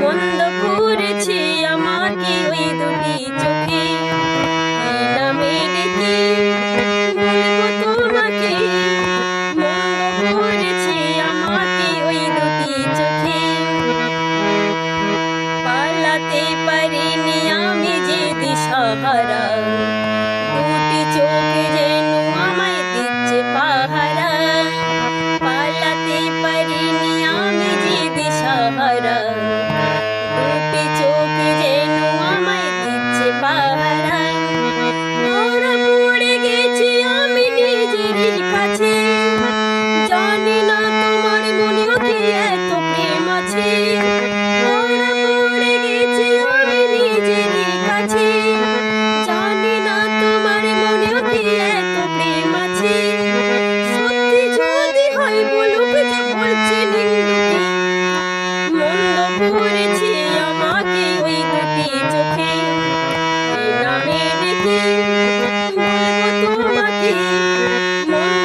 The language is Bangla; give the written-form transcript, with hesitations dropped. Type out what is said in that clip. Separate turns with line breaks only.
মন্দ করেছে আমাকে ওই দুটি চোখে, কি নামে ডেকে বলবো তোমাকে, মন্দ করেছে আমাকে ওই দুটি চোখে। পালাতে পারিনি আমি যে দিশাহারা,